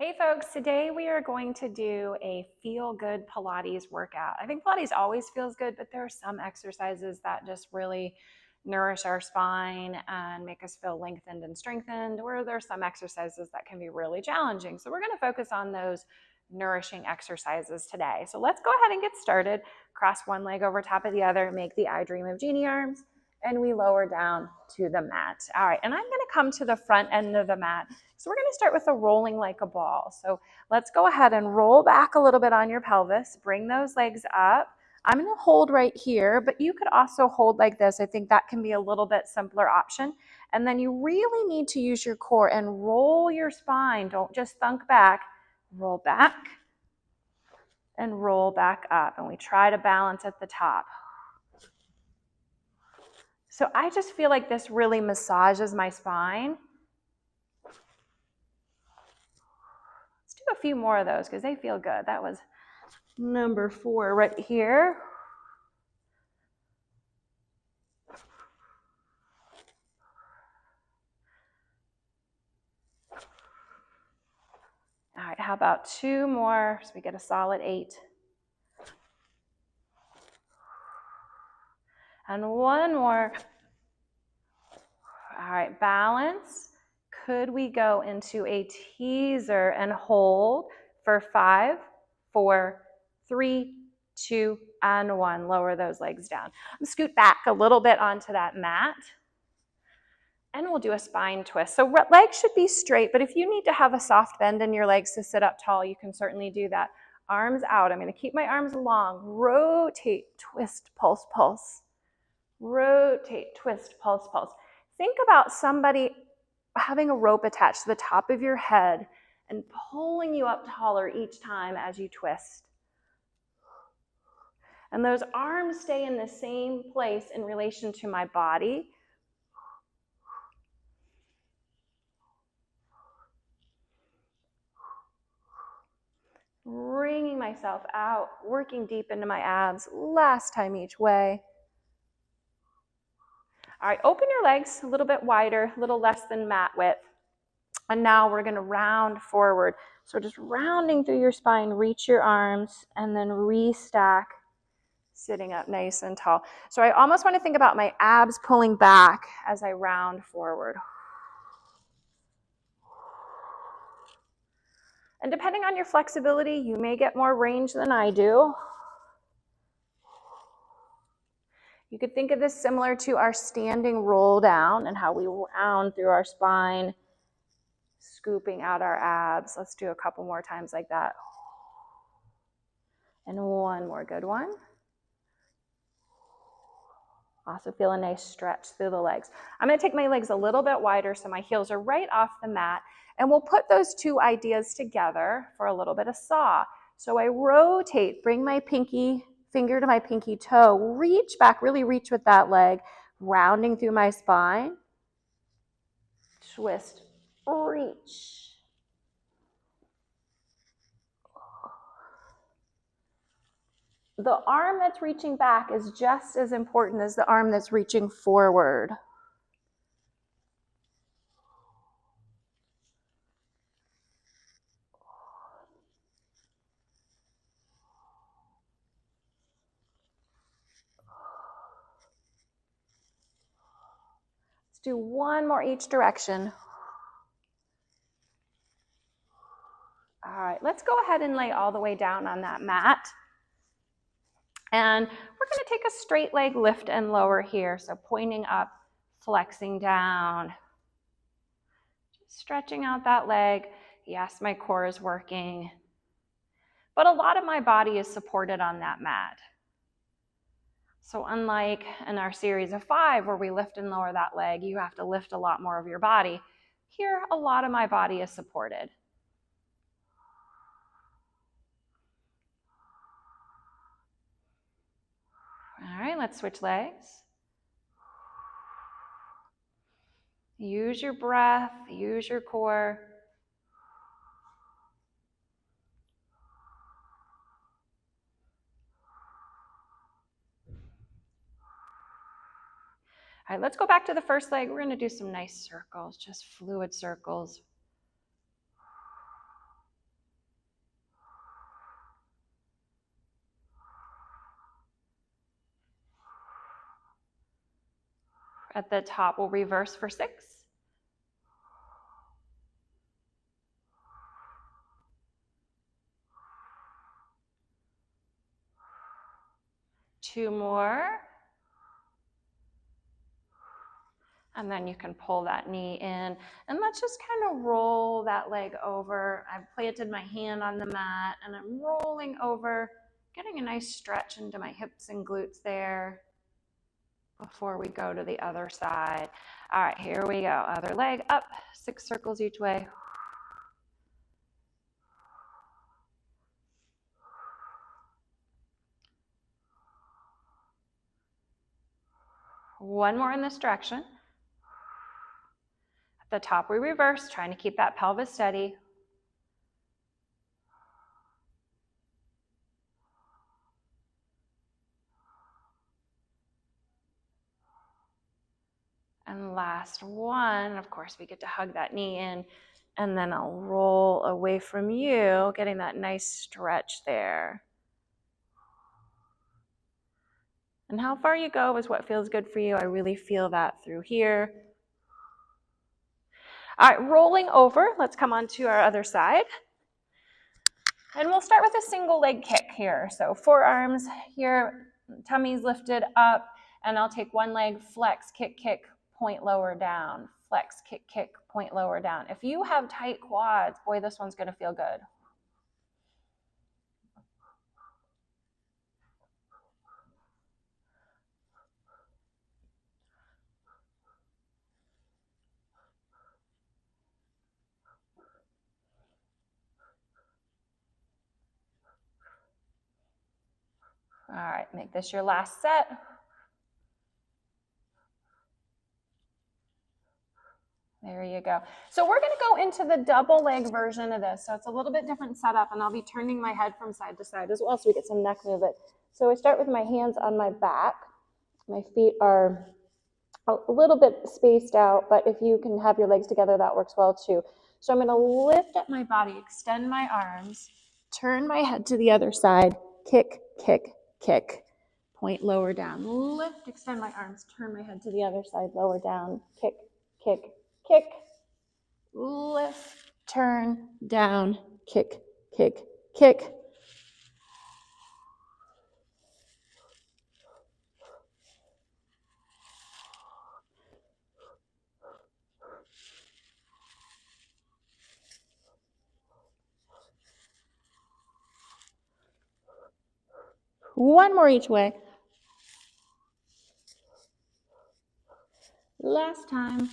Hey folks, today we are going to do a feel-good Pilates workout. I think Pilates always feels good, but there are some exercises that just really nourish our spine and make us feel lengthened and strengthened, or there are some exercises that can be really challenging. So we're going to focus on those nourishing exercises today. So let's go ahead and get started. Cross one leg over top of the other, make the I Dream of Genie arms, and we lower down to the mat. All right, and I'm going to come to the front end of the mat. So we're going to start with a rolling like a ball. So let's go ahead and roll back a little bit on your pelvis. Bring those legs up. I'm going to hold right here, but you could also hold like this. I think that can be a little bit simpler option. And then you really need to use your core and roll your spine. Don't just thunk back. Roll back and roll back up. And we try to balance at the top. So I just feel like this really massages my spine. Let's do a few more of those because they feel good. That was number 4 right here. All right, how about 2 more so we get a solid 8. And 1 more. All right, balance. Could we go into a teaser and hold for 5, 4, 3, 2, and 1. Lower those legs down. Scoot back a little bit onto that mat. And we'll do a spine twist. So legs should be straight, but if you need to have a soft bend in your legs to sit up tall, you can certainly do that. Arms out. I'm going to keep my arms long. Rotate, twist, pulse, pulse. Rotate, twist, pulse, pulse. Think about somebody having a rope attached to the top of your head and pulling you up taller each time as you twist. And those arms stay in the same place in relation to my body. Bringing myself out, working deep into my abs, last time each way. All right, open your legs a little bit wider, a little less than mat width. And now we're going to round forward. So just rounding through your spine, reach your arms, and then restack, sitting up nice and tall. So I almost want to think about my abs pulling back as I round forward. And depending on your flexibility, you may get more range than I do. You could think of this similar to our standing roll down and how we round through our spine, scooping out our abs. Let's do a couple more times like that. And 1 more good one. Also feel a nice stretch through the legs. I'm going to take my legs a little bit wider so my heels are right off the mat. And we'll put those 2 ideas together for a little bit of saw. So I rotate, bring my pinky finger to my pinky toe, reach back, really reach with that leg, rounding through my spine. Twist, reach. The arm that's reaching back is just as important as the arm that's reaching forward. Let's do 1 more each direction. All right, let's go ahead and lay all the way down on that mat. And we're going to take a straight leg lift and lower here. So pointing up, flexing down. Just stretching out that leg. Yes, my core is working. But a lot of my body is supported on that mat. So unlike in our series of 5 where we lift and lower that leg, you have to lift a lot more of your body. Here, a lot of my body is supported. All right, let's switch legs. Use your breath, use your core. All right, let's go back to the first leg. We're going to do some nice circles, just fluid circles. At the top, we'll reverse for 6. 2 more. And then you can pull that knee in. And let's just kind of roll that leg over. I've planted my hand on the mat and I'm rolling over, getting a nice stretch into my hips and glutes there before we go to the other side. All right, here we go. Other leg up, 6 circles each way. One more in this direction. At the top, we reverse, trying to keep that pelvis steady. And last one, of course, we get to hug that knee in, and then I'll roll away from you, getting that nice stretch there. And how far you go is what feels good for you. I really feel that through here. All right, rolling over. Let's come on to our other side. And we'll start with a single leg kick here. So forearms here, tummy's lifted up, and I'll take one leg, flex, kick, kick, point lower down. Flex, kick, kick, point lower down. If you have tight quads, boy, this one's gonna feel good. All right, make this your last set. There you go. So we're going to go into the double leg version of this. So it's a little bit different setup, and I'll be turning my head from side to side as well so we get some neck movement. So I start with my hands on my back. My feet are a little bit spaced out, but if you can have your legs together, that works well too. So I'm going to lift up my body, extend my arms, turn my head to the other side, kick, kick, kick, point lower down. Lift, extend my arms, turn my head to the other side, lower down, kick, kick, kick, lift, turn, down, kick, kick, kick. One more each way. Last time.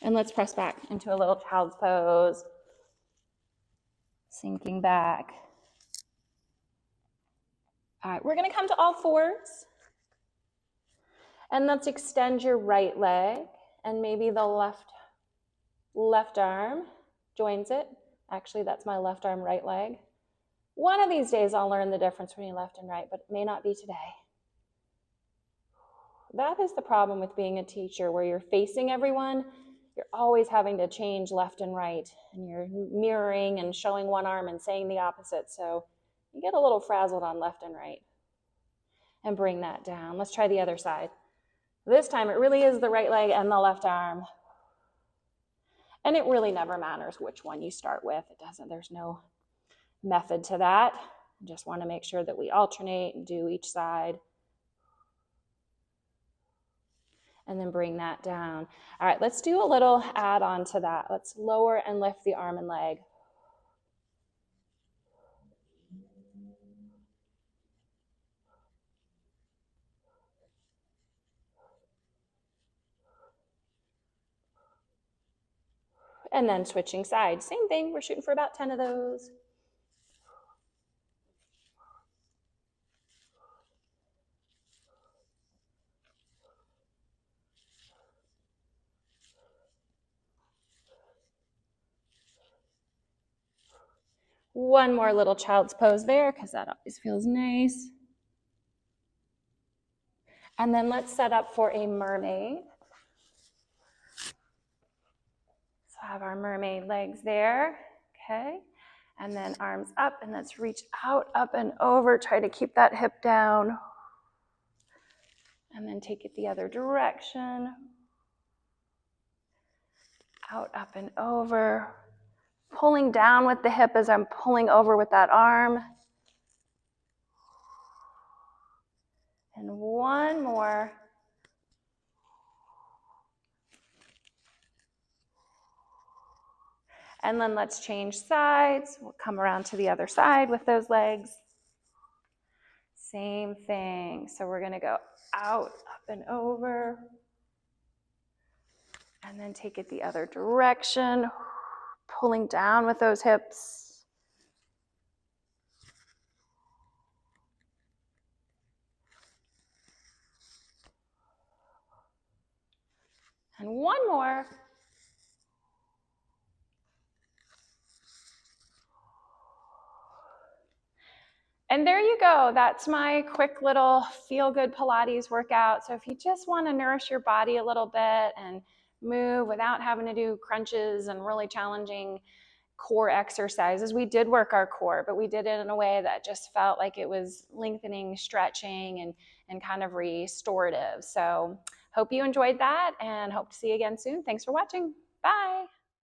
And let's press back into a little child's pose. Sinking back. All right, we're going to come to all fours. And let's extend your right leg. And maybe the left arm joins it. Actually, that's my left arm, right leg. One of these days, I'll learn the difference between left and right, but it may not be today. That is the problem with being a teacher, where you're facing everyone. You're always having to change left and right, and you're mirroring and showing one arm and saying the opposite. So you get a little frazzled on left and right. And bring that down. Let's try the other side. This time, it really is the right leg and the left arm. And it really never matters which one you start with. It doesn't, there's no method to that. I just want to make sure that we alternate and do each side. And then bring that down. All right, let's do a little add-on to that. Let's lower and lift the arm and leg. And then switching sides. Same thing, we're shooting for about 10 of those. One more little child's pose there, because that always feels nice. And then let's set up for a mermaid. So have our mermaid legs there, okay? And then arms up, and let's reach out, up and over. Try to keep that hip down. And then take it the other direction. Out, up, and over. Pulling down with the hip as I'm pulling over with that arm. And one more. And then let's change sides. We'll come around to the other side with those legs. Same thing. So we're going to go out, up, and over. And then take it the other direction. Pulling down with those hips. And one more. And there you go. That's my quick little feel-good Pilates workout. So if you just want to nourish your body a little bit and move without having to do crunches and really challenging core exercises, we did work our core, but we did it in a way that just felt like it was lengthening, stretching, and kind of restorative. So hope you enjoyed that and hope to see you again soon. Thanks for watching. Bye.